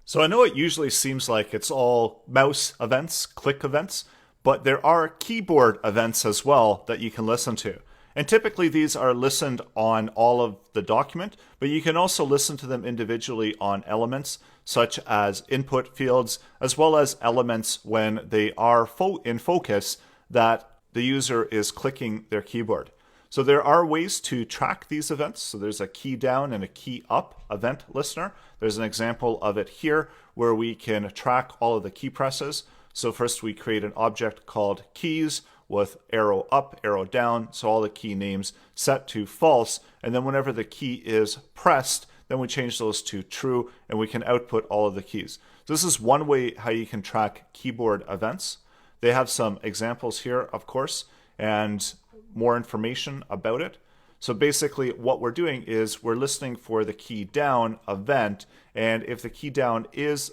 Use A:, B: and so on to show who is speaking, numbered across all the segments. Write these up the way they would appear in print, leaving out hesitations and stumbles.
A: So I know it usually seems like it's all mouse events, click events, but there are keyboard events as well that you can listen to. And typically these are listened on all of the document, but you can also listen to them individually on elements such as input fields, as well as elements when they are in focus that the user is clicking their keyboard. So there are ways to track these events. So there's a key down and a key up event listener. There's an example of it here where we can track all of the key presses. So first we create an object called keys with arrow up, arrow down, so all the key names set to false. And then whenever the key is pressed, then we change those to true and we can output all of the keys. So this is one way how you can track keyboard events. They have some examples here, of course, and more information about it. So basically what we're doing is we're listening for the key down event, and if the key down is,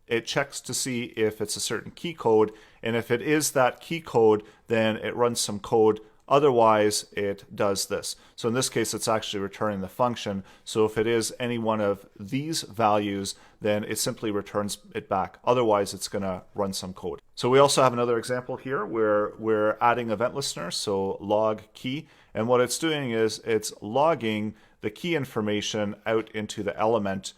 A: it checks to see if it's a certain key code, and if it is that key code, then it runs some code. Otherwise, it does this. So in this case, it's actually returning the function. So if it is any one of these values, then it simply returns it back. Otherwise, it's going to run some code. So we also have another example here where we're adding event listener, so log key. And what it's doing is it's logging the key information out into the element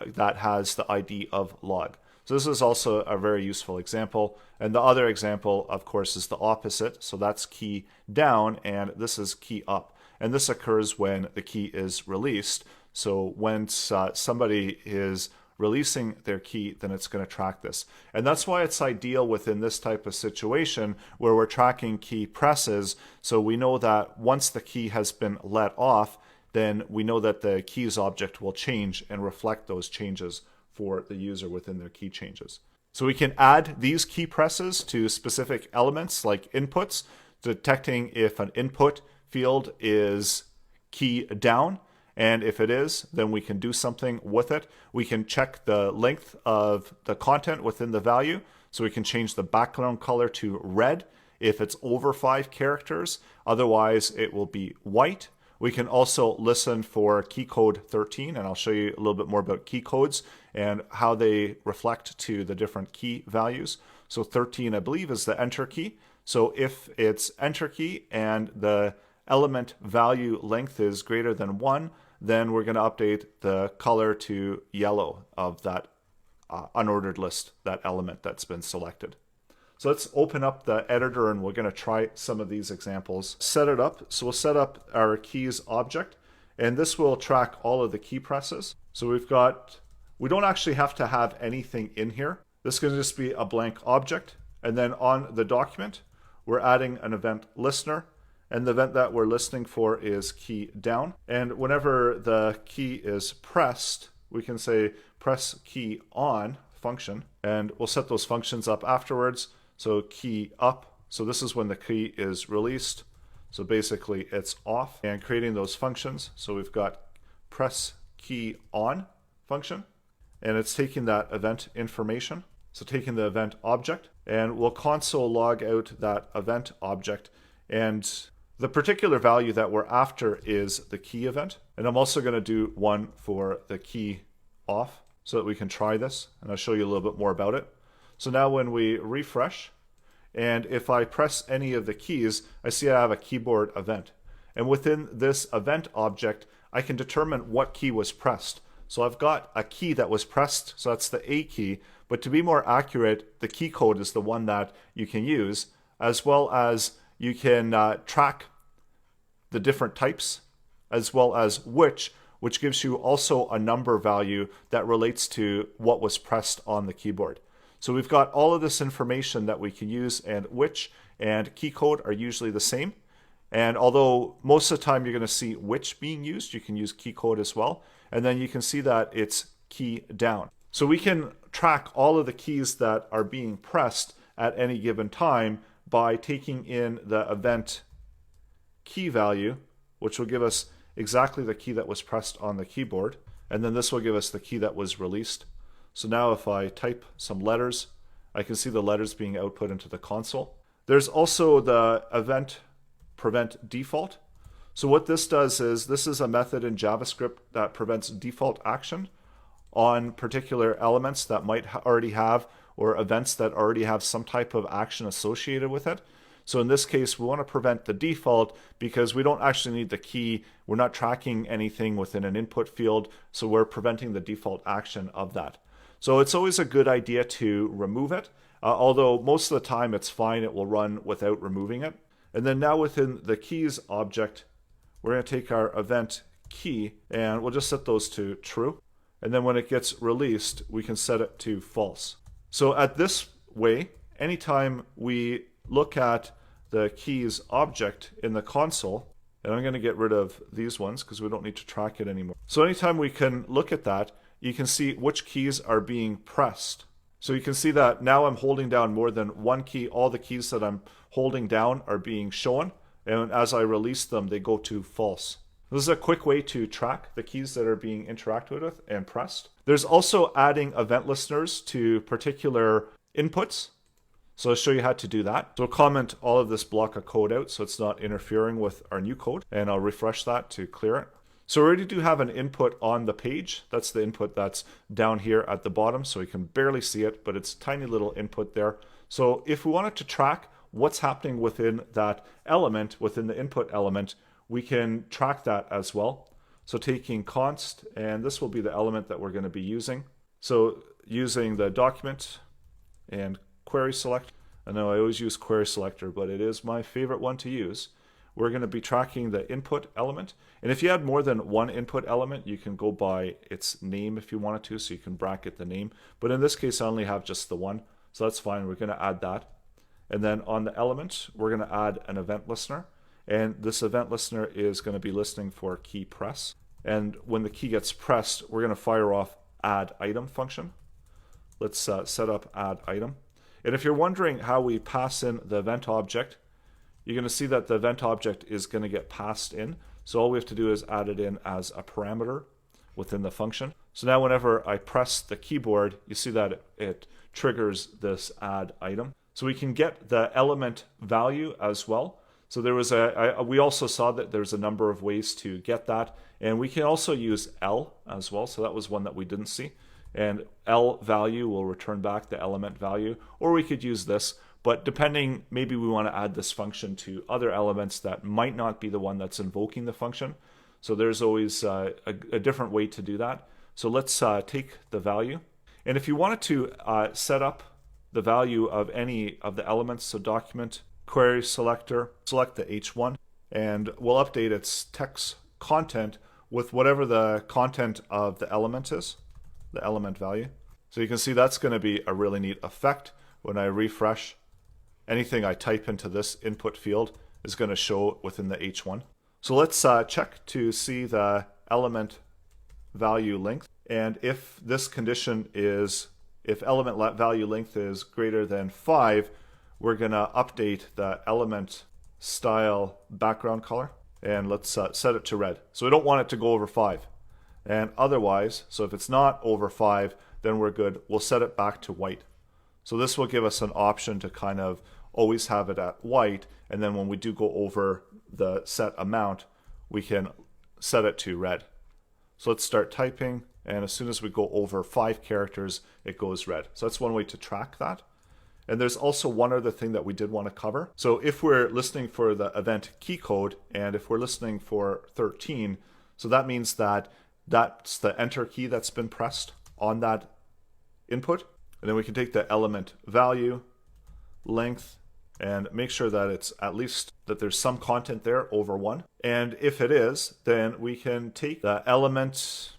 A: that has the ID of log. So this is also a very useful example. And the other example, of course, is the opposite. So that's key down, and this is key up. And this occurs when the key is released. So when somebody is releasing their key, then it's going to track this. And that's why it's ideal within this type of situation where we're tracking key presses. So we know that once the key has been let off, then we know that the keys object will change and reflect those changes for the user within their key changes. So we can add these key presses to specific elements like inputs, detecting if an input field is key down. And if it is, then we can do something with it. We can check the length of the content within the value. So we can change the background color to red if it's over 5 characters. Otherwise, it will be white. We can also listen for key code 13, and I'll show you a little bit more about key codes and how they reflect to the different key values. So 13, I believe, is the enter key. So if it's enter key and the element value length is greater than 1, then we're going to update the color to yellow of that unordered list, that element that's been selected. So let's open up the editor and we're going to try some of these examples. Set it up. So we'll set up our keys object, and this will track all of the key presses. So we don't actually have to have anything in here. This is going to just be a blank object. And then on the document, we're adding an event listener. And the event that we're listening for is key down. And whenever the key is pressed, we can say press key on function, and we'll set those functions up afterwards. So key up, so this is when the key is released. So basically it's off, and creating those functions. So we've got press key on function, and it's taking that event information. So taking the event object, and we'll console log out that event object. And the particular value that we're after is the key event. And I'm also going to do one for the key off so that we can try this. And I'll show you a little bit more about it. So now when we refresh, and if I press any of the keys, I see I have a keyboard event. And within this event object, I can determine what key was pressed. So I've got a key that was pressed, so that's the A key. But to be more accurate, the key code is the one that you can use, as well as you can track the different types, as well as which gives you also a number value that relates to what was pressed on the keyboard. So we've got all of this information that we can use, and which and key code are usually the same. And although most of the time you're going to see which being used, you can use key code as well. And then you can see that it's key down. So we can track all of the keys that are being pressed at any given time by taking in the event key value, which will give us exactly the key that was pressed on the keyboard. And then this will give us the key that was released. So now if I type some letters, I can see the letters being output into the console. There's also the event prevent default. So what this does is, this is a method in JavaScript that prevents default action on particular elements that might already have, or events that already have some type of action associated with it. So in this case, we want to prevent the default because we don't actually need the key. We're not tracking anything within an input field, so we're preventing the default action of that. So it's always a good idea to remove it, although most of the time it's fine. It will run without removing it. And then now within the keys object, we're going to take our event key and we'll just set those to true. And then when it gets released, we can set it to false. So at this way, anytime we look at the keys object in the console, and I'm going to get rid of these ones because we don't need to track it anymore. So anytime we can look at that, you can see which keys are being pressed. So you can see that now I'm holding down more than one key. All the keys that I'm holding down are being shown, and as I release them, they go to false. This is a quick way to track the keys that are being interacted with and pressed. There's also adding event listeners to particular inputs. So I'll show you how to do that. So I'll comment all of this block of code out so it's not interfering with our new code, and I'll refresh that to clear it. So we already do have an input on the page. That's the input that's down here at the bottom, so you can barely see it, but it's a tiny little input there. So if we wanted to track what's happening within that element, within the input element, we can track that as well. So taking const, and this will be the element that we're going to be using. So using the document and query select. I know I always use query selector, but it is my favorite one to use. We're going to be tracking the input element. And if you had more than one input element, you can go by its name if you wanted to, so you can bracket the name. But in this case, I only have just the one, so that's fine. We're going to add that. And then on the element, we're going to add an event listener. And this event listener is going to be listening for key press. And when the key gets pressed, we're going to fire off add item function. Let's set up add item. And if you're wondering how we pass in the event object, you're going to see that the event object is going to get passed in. So all we have to do is add it in as a parameter within the function. So now whenever I press the keyboard, you see that it triggers this add item. So we can get the element value as well. So there was we also saw that there's a number of ways to get that. And we can also use L as well. So that was one that we didn't see. And L value will return back the element value, or we could use this. But depending, maybe we want to add this function to other elements that might not be the one that's invoking the function. So there's always a different way to do that. So let's take the value. And if you wanted to set up the value of any of the elements, so document, query selector, select the H1, and we'll update its text content with whatever the content of the element is, the element value. So you can see that's going to be a really neat effect. When I refresh, anything I type into this input field is going to show within the H1. So let's check to see the element value length. And if this condition is, if element value length is greater than 5, we're going to update the element style background color. And let's set it to red. So we don't want it to go over 5. And otherwise, so if it's not over 5, then we're good. We'll set it back to white. So this will give us an option to kind of always have it at white, and then when we do go over the set amount, we can set it to red. So let's start typing, and as soon as we go over 5 characters, it goes red. So that's one way to track that. And there's also one other thing that we did want to cover. So if we're listening for the event key code, and if we're listening for 13, so that means that that's the enter key that's been pressed on that input. And then we can take the element value, length, and make sure that it's at least that there's some content there over 1. And if it is, then we can take the element,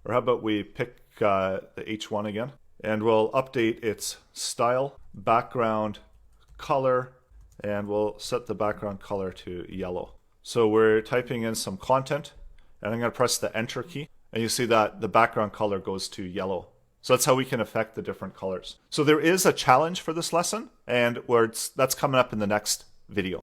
A: or how about we pick the H1 again, and we'll update its style, background color, and we'll set the background color to yellow. So we're typing in some content, and I'm going to press the enter key, and you see that the background color goes to yellow. So that's how we can affect the different colors. So there is a challenge for this lesson, and that's coming up in the next video.